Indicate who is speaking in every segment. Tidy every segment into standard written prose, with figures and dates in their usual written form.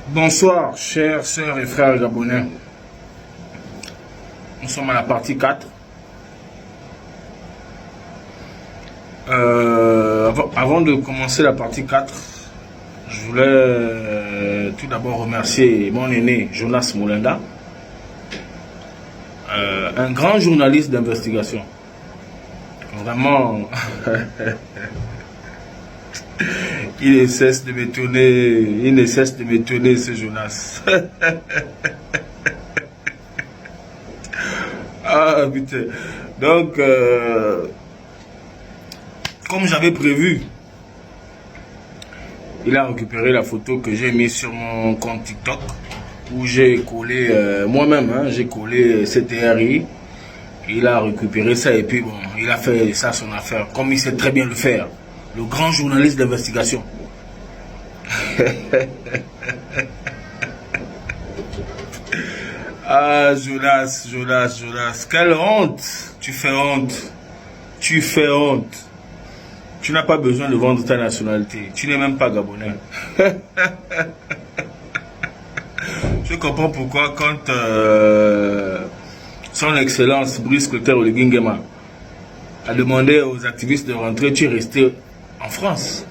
Speaker 1: Bonsoir, chers sœurs et frères gabonais. Nous sommes à la partie 4. Avant de commencer la partie 4, je voulais tout d'abord remercier mon aîné Jonas Moulenda, un grand journaliste d'investigation. Vraiment, il ne cesse de m'étonner, ce Jonas. Ah putain. Donc, comme j'avais prévu, il a récupéré la photo que j'ai mise sur mon compte TikTok, où j'ai collé, moi-même, j'ai collé CTRI. Il a récupéré ça et puis bon, il a fait ça son affaire, comme il sait très bien le faire. Le grand journaliste d'investigation. Ah, Jonas. Quelle honte. Tu fais honte. Tu n'as pas besoin de vendre ta nationalité. Tu n'es même pas gabonais. Je comprends pourquoi quand son excellence Brice Clotaire Oligui Nguema a demandé aux activistes de rentrer, tu es resté en France.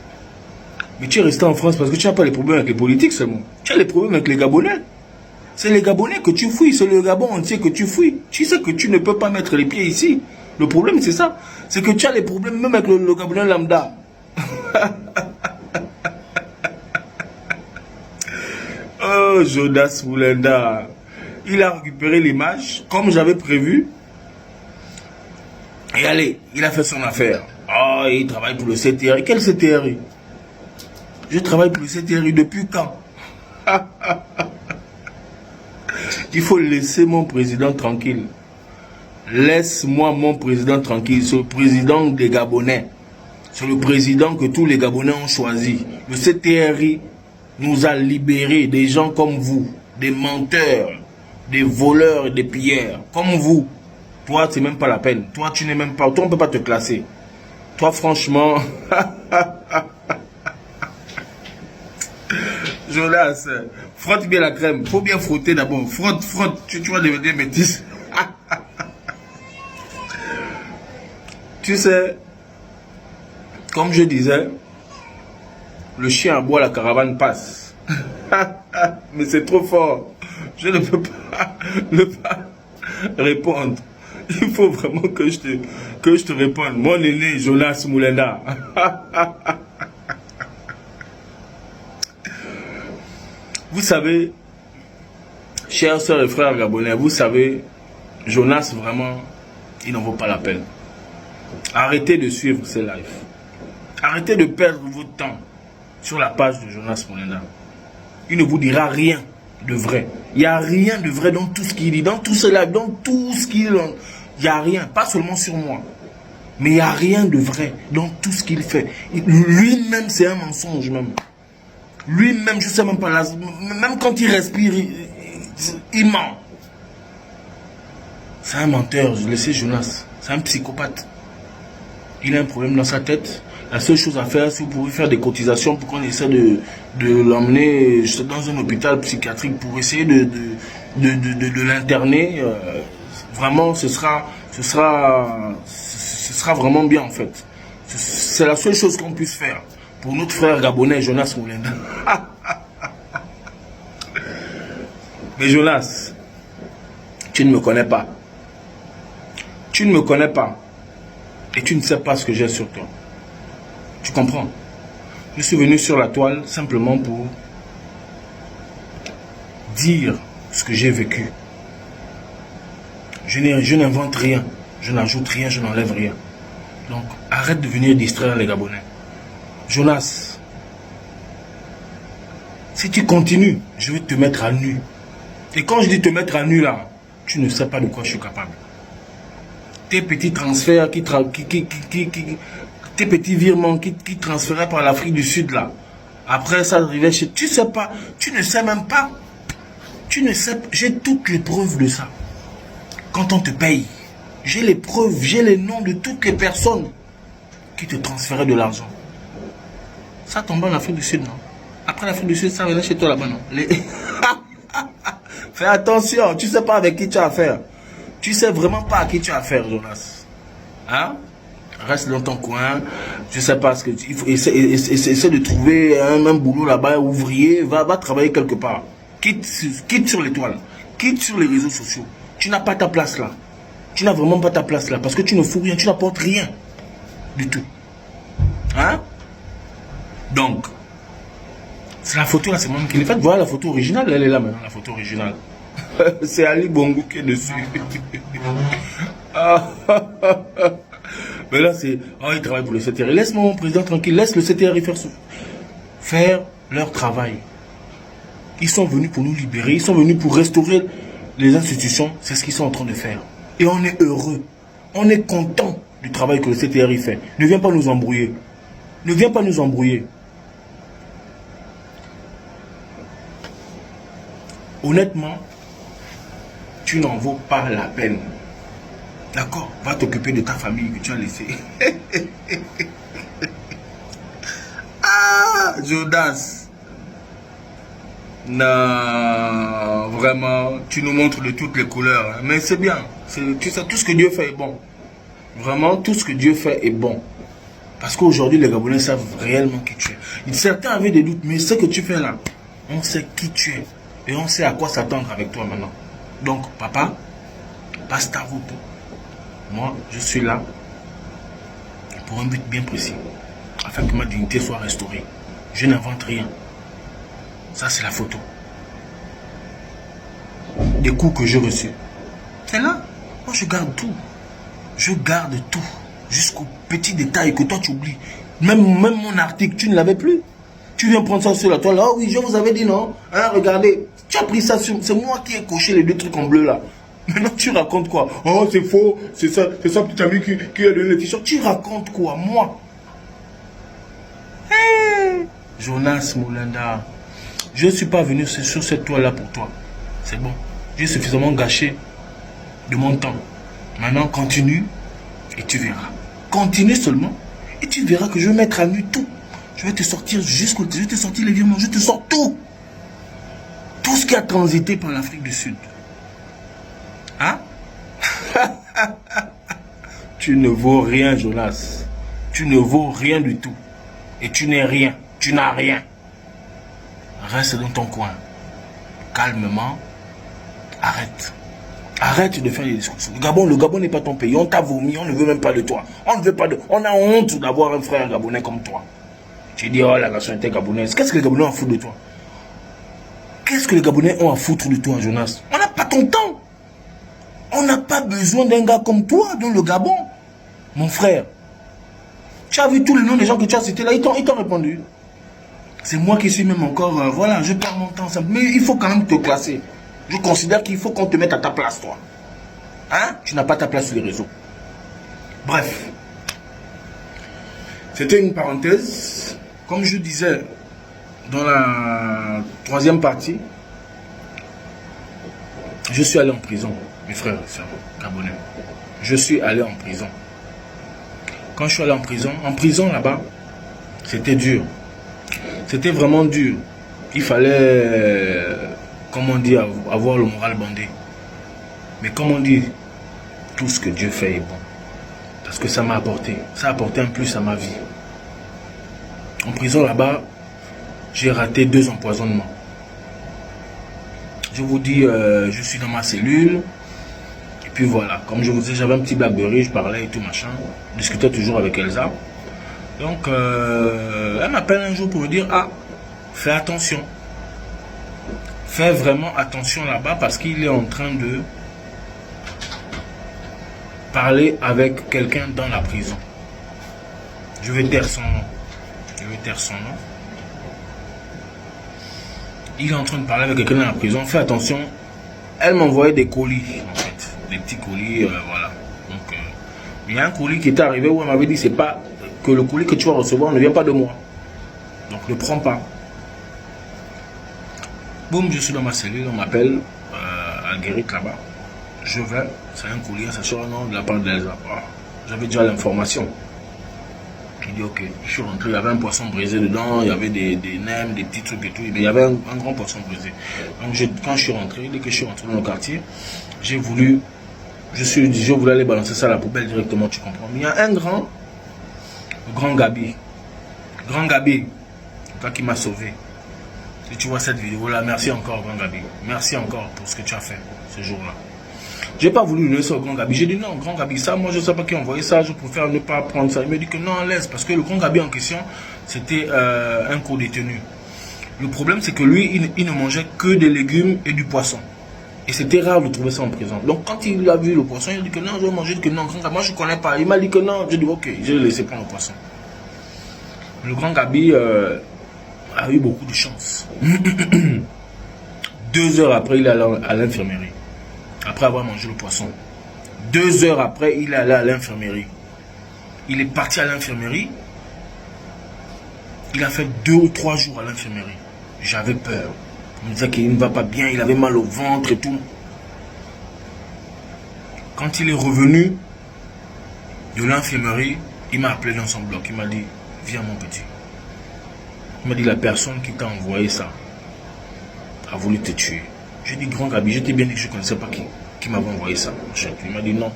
Speaker 1: Mais tu es resté en France parce que tu n'as pas les problèmes avec les politiques seulement. Tu as les problèmes avec les Gabonais. C'est les Gabonais que tu fouilles, c'est le Gabon entier que tu fouilles. Tu sais que tu ne peux pas mettre les pieds ici. Le problème c'est ça. C'est que tu as les problèmes même avec le Gabonais lambda. Oh, Jonas Moulenda. Il a récupéré l'image comme j'avais prévu. Et allez, il a fait son affaire. Oh, il travaille pour le CTRI. Quel CTRI? Je travaille pour le CTRI depuis quand? Il faut laisser mon président tranquille. Laisse-moi mon président tranquille. C'est le président des Gabonais. C'est le président que tous les Gabonais ont choisi. Le CTRI nous a libérés des gens comme vous. Des menteurs, des voleurs et des pilleurs. Comme vous. Toi, c'est même pas la peine. Toi, tu n'es même pas... Toi, on ne peut pas te classer. Toi, franchement... Jonas, frotte bien la crème. Faut bien frotter d'abord. Frotte. Tu vas devenir métis. Tu sais, comme je disais, le chien aboie, la caravane passe. Mais c'est trop fort. Je ne peux pas ne pas répondre. Il faut vraiment que je te réponde. Mon aîné, Jonas Moulenda. Vous savez, chers sœurs et frères gabonais, vous savez, Jonas, vraiment, il n'en vaut pas la peine. Arrêtez de suivre ces lives. Arrêtez de perdre votre temps sur la page de Jonas Moulenda. Il ne vous dira rien de vrai. Il n'y a rien de vrai dans tout ce qu'il dit, dans tous ces lives, dans tout ce qu'il dit. Il n'y a rien, pas seulement sur moi. Mais il n'y a rien de vrai dans tout ce qu'il fait. Lui-même, c'est un mensonge même. Lui-même, je ne sais même pas, même quand il respire, il ment. C'est un menteur, je le sais, Jonas. C'est un psychopathe. Il a un problème dans sa tête. La seule chose à faire, si vous pouvez faire des cotisations pour qu'on essaie de l'emmener dans un hôpital psychiatrique pour essayer de l'interner, vraiment, ce sera vraiment bien en fait. C'est la seule chose qu'on puisse faire pour notre frère gabonais Jonas Moulenda. Mais Jonas, tu ne me connais pas. Tu ne me connais pas. Et tu ne sais pas ce que j'ai sur toi. Tu comprends? Je suis venu sur la toile simplement pour dire ce que j'ai vécu. Je n'invente rien. Je n'ajoute rien, je n'enlève rien. Donc, arrête de venir distraire les Gabonais. Jonas, si tu continues, je vais te mettre à nu. Et quand je dis te mettre à nu là, tu ne sais pas de quoi je suis capable. Tes petits transferts tes petits virements qui transféraient par l'Afrique du Sud là. Après ça arrivait chez... Tu sais pas, tu ne sais même pas. Tu ne sais pas, j'ai toutes les preuves de ça. Quand on te paye, j'ai les preuves, j'ai les noms de toutes les personnes qui te transféraient de l'argent. Ça tombe en Afrique du Sud, non? Après l'Afrique du Sud, ça revient chez toi là-bas, non? Fais attention, tu sais pas avec qui tu as affaire. Tu sais vraiment pas à qui tu as affaire, Jonas. Hein? Reste dans ton coin. Je sais pas ce que tu... Essaie de trouver un boulot là-bas, ouvrier. Va travailler quelque part. Quitte sur l'étoile. Quitte sur les réseaux sociaux. Tu n'as pas ta place là. Tu n'as vraiment pas ta place là. Parce que tu ne fous rien. Tu n'apportes rien. Du tout. Hein? Donc, c'est la photo là, c'est moi qui l'ai faite. Voilà la photo originale. Elle est là maintenant, la photo originale. C'est Ali Bongo qui est dessus. Mais là, c'est... Oh, il travaille pour le CTR. Laisse mon président tranquille. Laisse le CTR faire leur travail. Ils sont venus pour nous libérer. Ils sont venus pour restaurer les institutions. C'est ce qu'ils sont en train de faire. Et on est heureux. On est content du travail que le CTR fait. Ne viens pas nous embrouiller. Ne viens pas nous embrouiller. Honnêtement, tu n'en vaux pas la peine. D'accord? Va t'occuper de ta famille que tu as laissée. Ah, Jonas. Non, vraiment, tu nous montres de toutes les couleurs. Hein. Mais c'est bien. Tu sais, tout ce que Dieu fait est bon. Vraiment, tout ce que Dieu fait est bon. Parce qu'aujourd'hui, les Gabonais savent réellement qui tu es. Certains avaient des doutes, mais ce que tu fais là, on sait qui tu es. Et on sait à quoi s'attendre avec toi maintenant. Donc, papa, passe ta route. Moi, je suis là pour un but bien précis. Afin que ma dignité soit restaurée. Je n'invente rien. Ça, c'est la photo. Des coups que j'ai reçus. C'est là. Moi, je garde tout. Je garde tout. Jusqu'au petit détail que toi, tu oublies. Même mon article, tu ne l'avais plus. Tu viens prendre ça sur la toile. Oh oui, je vous avais dit non. Hein, regardez. Tu as pris ça sur... C'est moi qui ai coché les deux trucs en bleu là. Maintenant, tu racontes quoi? Oh, c'est faux. C'est ça petit ami qui a donné le t-shirt. Tu racontes quoi? Moi. Hey, Jonas Molenda. Je ne suis pas venu sur cette toile là pour toi. C'est bon. J'ai suffisamment gâché de mon temps. Maintenant, continue et tu verras. Continue seulement et tu verras que je vais mettre à nu tout. Je vais te sortir jusqu'au... Je vais te sortir les virements. Je te sors tout. Tout ce qui a transité par l'Afrique du Sud. Hein? Tu ne vaux rien, Jonas. Tu ne vaux rien du tout. Et tu n'es rien. Tu n'as rien. Reste dans ton coin. Calmement. Arrête. Arrête de faire des discussions. Le Gabon n'est pas ton pays. On t'a vomi. On ne veut même pas de toi. On ne veut pas de... On a honte d'avoir un frère gabonais comme toi. Tu dis, oh, la nationalité gabonaise. Qu'est-ce que les Gabonais ont à foutre de toi? Qu'est-ce que les Gabonais ont à foutre de toi, Jonas? On n'a pas ton temps. On n'a pas besoin d'un gars comme toi dans le Gabon. Mon frère. Tu as vu tous les noms des gens que tu as cités là? Ils t'ont répondu. C'est moi qui suis même encore... voilà, je perds mon temps. Mais il faut quand même te classer. Je considère qu'il faut qu'on te mette à ta place, toi. Hein? Tu n'as pas ta place sur les réseaux. Bref. C'était une parenthèse. Comme je disais dans la troisième partie, je suis allé en prison, mes frères et sœurs gabonais. Je suis allé en prison. Quand je suis allé en prison là-bas, c'était dur. C'était vraiment dur. Il fallait, comme on dit, avoir le moral bandé. Mais comme on dit, tout ce que Dieu fait est bon. Parce que ça m'a apporté. Ça a apporté un plus à ma vie. En prison là-bas, j'ai raté 2 empoisonnements. Je vous dis, je suis dans ma cellule. Et puis voilà, comme je vous disais, j'avais un petit Blackberry, je parlais et tout machin. Je discutais toujours avec Elsa. Donc, elle m'appelle un jour pour me dire, ah, fais attention. Fais vraiment attention là-bas parce qu'il est en train de parler avec quelqu'un dans la prison. Je vais taire son nom. Je vais taire son nom. Il est en train de parler avec quelqu'un dans la prison. Fais attention. Elle m'envoyait des colis, en fait. Des petits colis, voilà. Donc, il y a un colis qui est arrivé où elle m'avait dit, c'est pas que le colis que tu vas recevoir ne vient pas de moi. Donc, ne prends pas. Boum, je suis dans ma cellule, on m'appelle à Guérite là-bas. Je vais, c'est un colis, ça sort un nom de la part d'Elsa. J'avais déjà l'information. dit ok, je suis rentré, il y avait un poisson brisé dedans, il y avait des nems, des petits trucs et tout, mais il y avait un grand poisson brisé. Donc quand je suis rentré, dès que je suis rentré dans le quartier, je voulais aller balancer ça à la poubelle directement, tu comprends. Mais il y a le grand Gabi. Grand Gabi, toi qui m'as sauvé. Si tu vois cette vidéo là, merci encore grand Gabi. Merci encore pour ce que tu as fait ce jour-là. J'ai pas voulu donner ça au grand Gabi. J'ai dit non, grand Gabi, ça, moi je ne sais pas qui a envoyé ça, je préfère ne pas prendre ça. Il m'a dit que non, laisse, parce que le grand Gabi en question, c'était un co-détenu. Le problème, c'est que lui, il ne mangeait que des légumes et du poisson. Et c'était rare de trouver ça en prison. Donc quand il a vu le poisson, il a dit que non, je vais manger, il a dit que non, grand Gabi, moi je ne connais pas. Il m'a dit que non, j'ai dit ok, je vais laisser prendre le poisson. Le grand Gabi a eu beaucoup de chance. 2 heures après, il est allé à l'infirmerie. Après avoir mangé le poisson. 2 heures après, il est allé à l'infirmerie. Il est parti à l'infirmerie. Il a fait 2 ou 3 jours à l'infirmerie. J'avais peur. Il me disait qu'il ne va pas bien, il avait mal au ventre et tout. Quand il est revenu de l'infirmerie, il m'a appelé dans son bloc. Il m'a dit, viens mon petit. Il m'a dit, la personne qui t'a envoyé ça a voulu te tuer. J'ai dit, grand Gabi, je t'ai bien dit que je ne connaissais pas qui m'avait envoyé ça. Il m'a dit, non,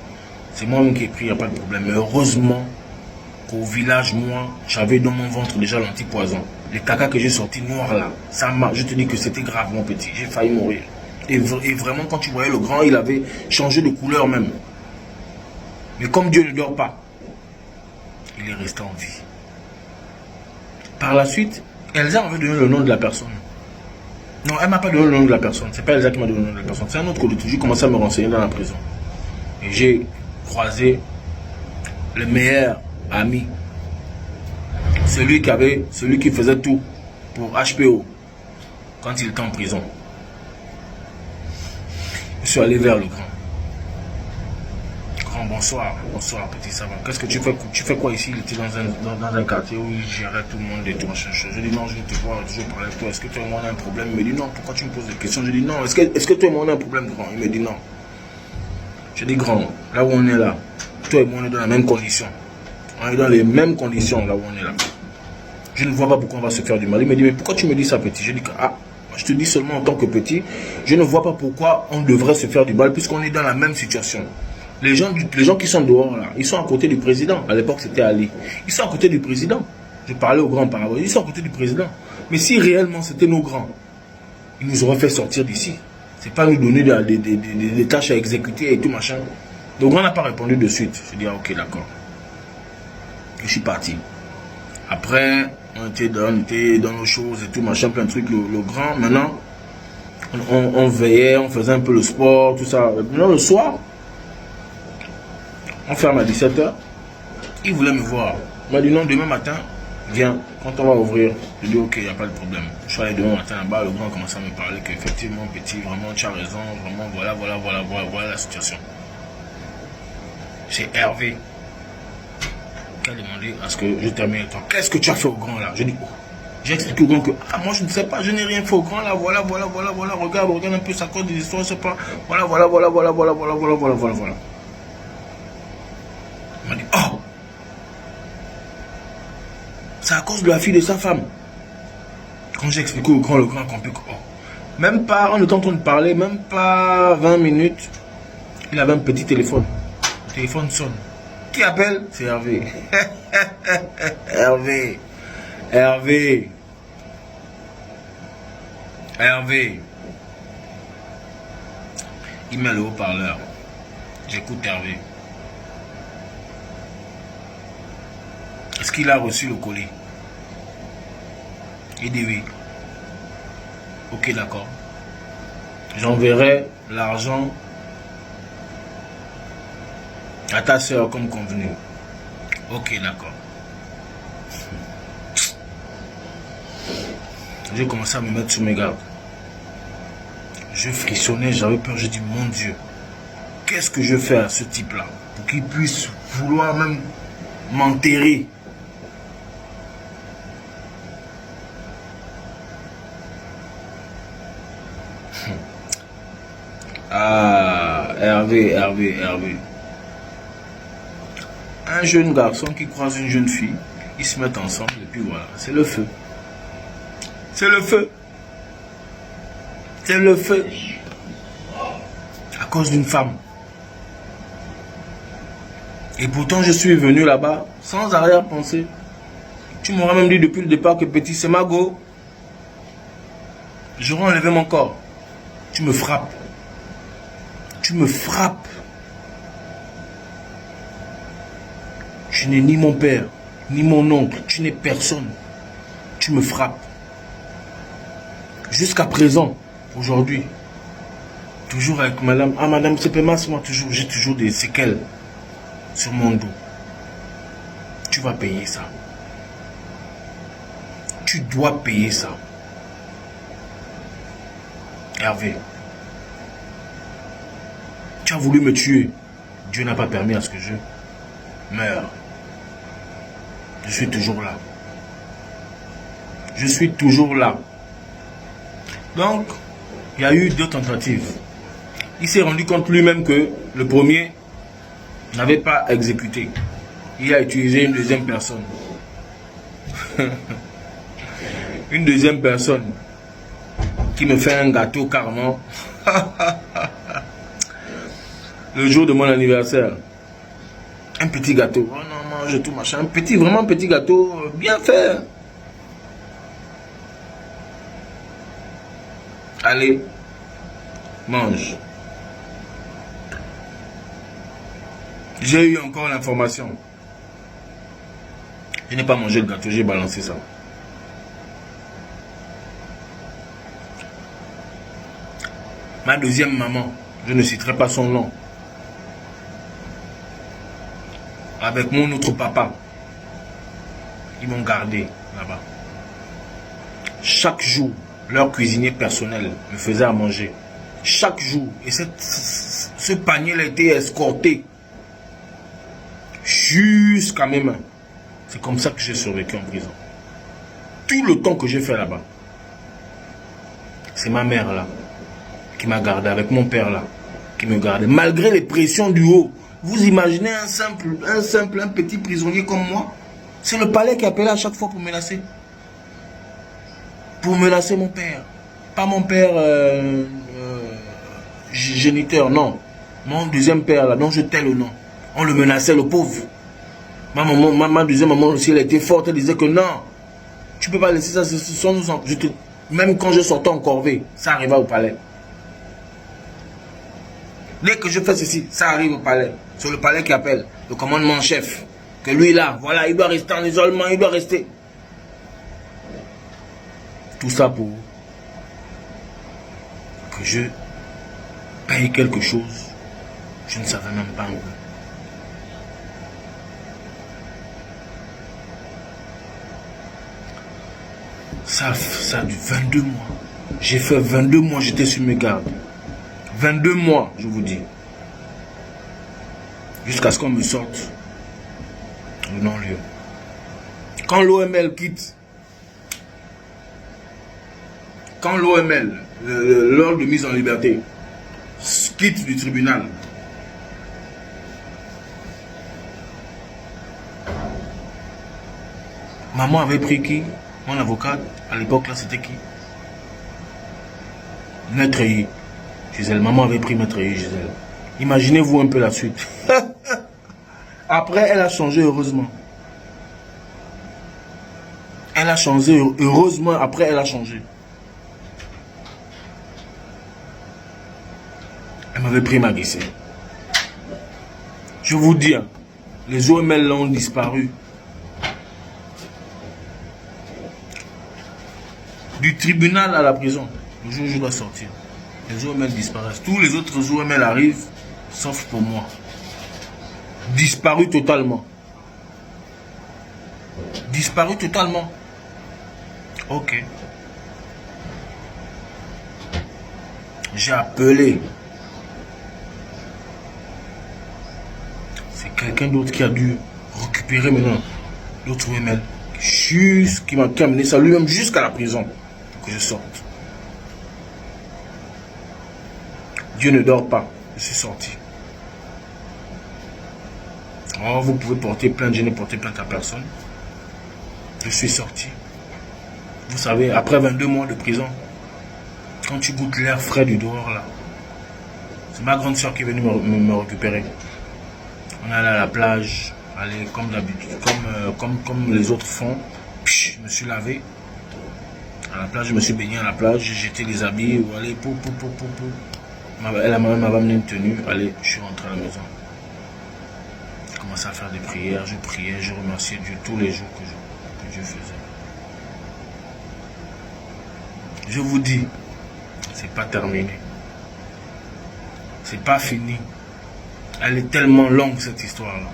Speaker 1: c'est moi-même qui ai pris, il n'y a pas de problème. Mais heureusement qu'au village, moi, j'avais dans mon ventre déjà l'antipoison. Les caca que j'ai sorti noir là, ça m'a, je te dis que c'était grave mon petit, j'ai failli mourir. Et vraiment, quand tu voyais le grand, il avait changé de couleur même. Mais comme Dieu ne dort pas, il est resté en vie. Par la suite, Elsa m'avait donné le nom de la personne. Non, elle ne m'a pas donné le nom de la personne. C'est pas Elsa qui m'a donné le nom de la personne. C'est un autre collègue. J'ai commencé à me renseigner dans la prison. Et j'ai croisé le meilleur ami. Celui qui faisait tout pour HPO quand il était en prison. Je suis allé vers le grand. Grand, bonsoir. Bonsoir, petit savant. Qu'est-ce que tu fais? Tu fais quoi ici? Il était dans un quartier où il gérait tout le monde et tout. Je dis non, je vais te voir, je vais parler avec toi. Est-ce que toi et moi on a un problème? Il me dit non, pourquoi tu me poses des questions? Je dis non, est-ce que toi et moi on a un problème, grand? Il me dit non. Je dis grand, là où on est là, toi et moi on est dans la même condition. On est dans les mêmes conditions là où on est là. Je ne vois pas pourquoi on va se faire du mal. Il me dit, mais pourquoi tu me dis ça, petit? Je dis que, je te dis seulement en tant que petit, je ne vois pas pourquoi on devrait se faire du mal puisqu'on est dans la même situation. Les gens qui sont dehors là, ils sont à côté du président. À l'époque, c'était Ali. Ils sont à côté du président. Je parlais aux grands par rapport. Ils sont à côté du président. Mais si réellement c'était nos grands, ils nous auraient fait sortir d'ici. C'est pas nous donner des tâches à exécuter et tout machin. Le grand n'a pas répondu de suite. Je dis, ok, d'accord. Je suis parti. Après, on était dans nos choses et tout, machin, plein de trucs. Le grand, maintenant, on veillait, on faisait un peu le sport, tout ça. Maintenant, le soir, on ferme à 17 h. Il voulait me voir. Il m'a dit non, demain matin, viens, quand on va ouvrir. Je dis ok, il n'y a pas de problème. Je suis allé demain matin là-bas, le grand commence à me parler qu'effectivement, petit, vraiment, tu as raison, vraiment, voilà la situation. C'est Hervé qui a demandé à ce que je termine avec toi. Qu'est-ce que tu as fait au grand là? Je dis, oh. J'ai expliqué au grand que, moi je ne sais pas, je n'ai rien fait au grand là, voilà, regarde un peu, ça cause des histoires, je sais pas, voilà. Il m'a dit, oh, c'est à cause de la fille de sa femme. Quand j'ai expliqué au grand, le grand a compris que, oh, même pas, on était en train de parler, même pas 20 minutes, il avait un petit téléphone. Le téléphone sonne. Qui appelle? C'est Hervé. Hervé. Il met le haut-parleur. J'écoute Hervé. Est-ce qu'il a reçu le colis? Il dit oui. Ok, d'accord. J'enverrai l'argent à ta soeur comme convenu. Ok, d'accord. J'ai commencé à me mettre sous mes gardes. Je frissonnais, j'avais peur, j'ai dit mon Dieu, qu'est-ce que je fais à ce type-là pour qu'il puisse vouloir même m'enterrer? Ah, Hervé. Un jeune garçon qui croise une jeune fille, Ils se mettent ensemble et puis voilà, c'est le feu. C'est le feu. C'est le feu. À cause d'une femme. Et pourtant, je suis venu là-bas sans arrière-pensée. Tu m'aurais même dit depuis le départ que petit, c'est ma go. J'aurais enlevé mon corps. Tu me frappes. Tu me frappes. Tu n'es ni mon père, ni mon oncle. Tu n'es personne. Tu me frappes. Jusqu'à présent, aujourd'hui, toujours avec madame. Ah, madame Sepemas, moi, j'ai toujours des séquelles sur mon dos. Tu vas payer ça. Tu dois payer ça. Hervé, tu as voulu me tuer. Dieu n'a pas permis à ce que je meure. Je suis toujours là. Je suis toujours là. Donc, il y a eu 2 tentatives. Il s'est rendu compte lui-même que le premier n'avait pas exécuté. Il a utilisé une deuxième personne. Une deuxième personne qui me fait un gâteau carrément. Le jour de mon anniversaire. Un petit gâteau. Oh non, mange tout machin. Un petit, vraiment petit gâteau bien fait. Allez, mange. J'ai eu encore l'information. Je n'ai pas mangé le gâteau, j'ai balancé ça. Ma deuxième maman, je ne citerai pas son nom, avec mon autre papa, ils m'ont gardé là-bas. Chaque jour, leur cuisinier personnel me faisait à manger. Chaque jour. Et ce panier a été escorté jusqu'à mes mains. C'est comme ça que j'ai survécu en prison. Tout le temps que j'ai fait là-bas. C'est ma mère là qui m'a gardé, avec mon père là qui me gardait. Malgré les pressions du haut. Vous imaginez un petit prisonnier comme moi? C'est le palais qui appelait à chaque fois pour menacer. Pour menacer mon père. Pas mon père géniteur, non. Mon deuxième père là, dont je tais le nom. On le menaçait, le pauvre. Ma deuxième maman aussi, elle était forte. Elle disait que non, tu peux pas laisser ça. Même quand je sortais en corvée, ça arriva au palais. Dès que je fais ceci, ça arrive au palais. C'est le palais qui appelle le commandement chef. Que lui là, voilà, il doit rester en isolement, il doit rester. Tout ça pour que je paye quelque chose. Je ne savais même pas. Ça a dû 22 mois. J'ai fait 22 mois, j'étais sur mes gardes. 22 mois, je vous dis. Jusqu'à ce qu'on me sorte le non-lieu. Quand l'OML quitte, l'ordre de mise en liberté, quitte du tribunal, maman avait pris qui? Mon avocate, à l'époque là, c'était qui? Maître I. Gisèle, maman avait pris Maître I, Gisèle. Imaginez-vous un peu la suite. Après, elle a changé, heureusement. Elle a changé, heureusement, après, elle a changé. Elle m'avait pris ma glissée. Je vous dis, hein, les OML ont disparu. Du tribunal à la prison, le jour où je dois sortir, les OML disparaissent. Tous les autres OML arrivent, sauf pour moi. Disparu totalement. Disparu totalement. Ok. J'ai appelé. C'est quelqu'un d'autre qui a dû récupérer maintenant l'autre OML. Qui m'a amené ça lui-même jusqu'à la prison. Pour que je sorte. Dieu ne dort pas. Je suis sorti. Oh, vous pouvez porter plainte. Je n'ai porté plainte à personne. Je suis sorti. Vous savez, après 22 mois de prison, quand tu goûtes l'air frais du dehors là, c'est ma grande soeur qui est venue me récupérer. On est allé à la plage, allez, comme d'habitude, comme les autres font. Psh, je me suis lavé. À la plage, je me suis baigné à la plage, j'ai jeté les habits, allez, pou. Elle m'avait amené une tenue, allez, je suis rentré à la maison. J'ai commencé à faire des prières, je priais, je remerciais Dieu tous les jours que Dieu faisait. Je vous dis, c'est pas terminé. C'est pas fini. Elle est tellement longue cette histoire-là.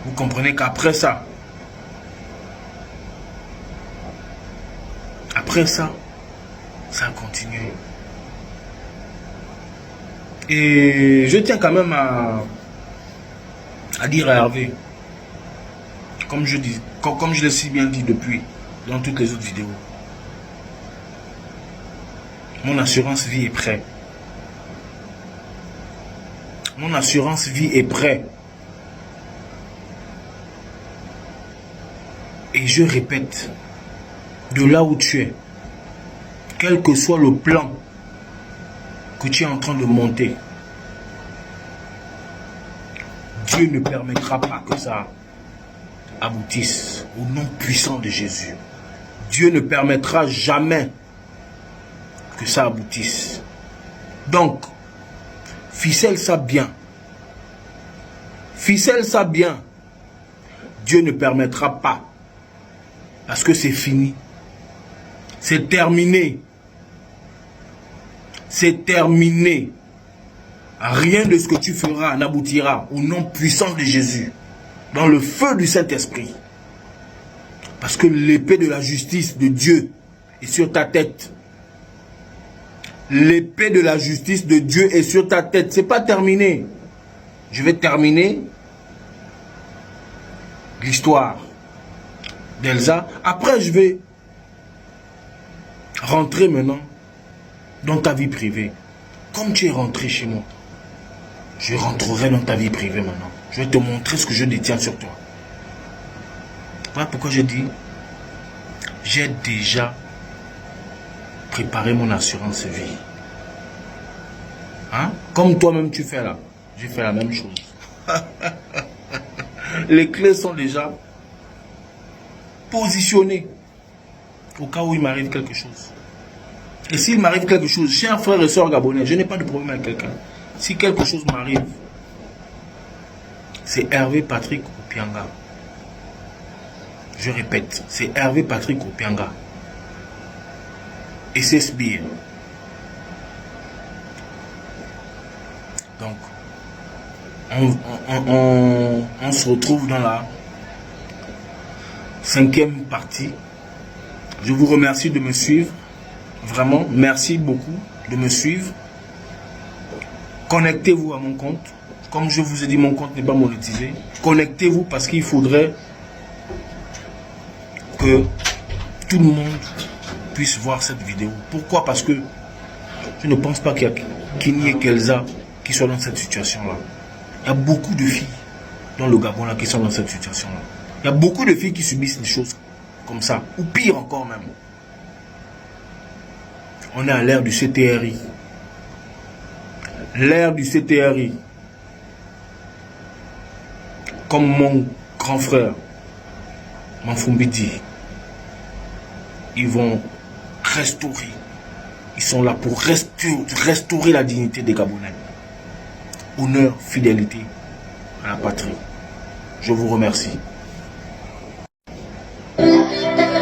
Speaker 1: Vous comprenez qu'après ça, ça a continué. Et je tiens quand même à dire à Hervé, comme je l'ai si bien dit depuis, dans toutes les autres vidéos, mon assurance vie est prêt. Mon assurance vie est prêt. Et je répète, de là où tu es, quel que soit le plan que tu es en train de monter, Dieu ne permettra pas que ça aboutisse au nom puissant de Jésus. Dieu ne permettra jamais que ça aboutisse. Donc, ficelle ça bien. Ficelle ça bien. Dieu ne permettra pas. Parce que c'est fini. C'est terminé. C'est terminé. Rien de ce que tu feras n'aboutira au nom puissant de Jésus. Dans le feu du Saint-Esprit. Parce que l'épée de la justice de Dieu est sur ta tête. L'épée de la justice de Dieu est sur ta tête. C'est pas terminé. Je vais terminer l'histoire d'Elsa. Après, je vais rentrer maintenant dans ta vie privée. Comme tu es rentré chez moi, je rentrerai dans ta vie privée maintenant. Je vais te montrer ce que je détiens sur toi. Voilà pourquoi je dis, j'ai déjà préparé mon assurance vie. Hein? Comme toi-même tu fais là, j'ai fait la même chose. Les clés sont déjà positionnées au cas où il m'arrive quelque chose. Et s'il m'arrive quelque chose, chers frères et sœurs gabonais, je n'ai pas de problème avec quelqu'un. Si quelque chose m'arrive, c'est Hervé Patrick Opianga. Je répète, c'est Hervé Patrick Opianga. Et c'est Sbire. Donc, on se retrouve dans la 5e partie. Je vous remercie de me suivre. Vraiment, merci beaucoup de me suivre. Connectez-vous à mon compte. Comme je vous ai dit, mon compte n'est pas monétisé. Connectez-vous parce qu'il faudrait que tout le monde puisse voir cette vidéo. Pourquoi? Parce que je ne pense pas qu'il n'y ait qu'Elsa qui soit dans cette situation-là. Il y a beaucoup de filles dans le Gabon là qui sont dans cette situation-là. Il y a beaucoup de filles qui subissent des choses comme ça. Ou pire encore même. On est à l'ère du CTRI. L'ère du CTRI. Comme mon grand frère, Manfumbi dit, ils vont restaurer. Ils sont là pour restaurer la dignité des Gabonais. Honneur, fidélité à la patrie. Je vous remercie.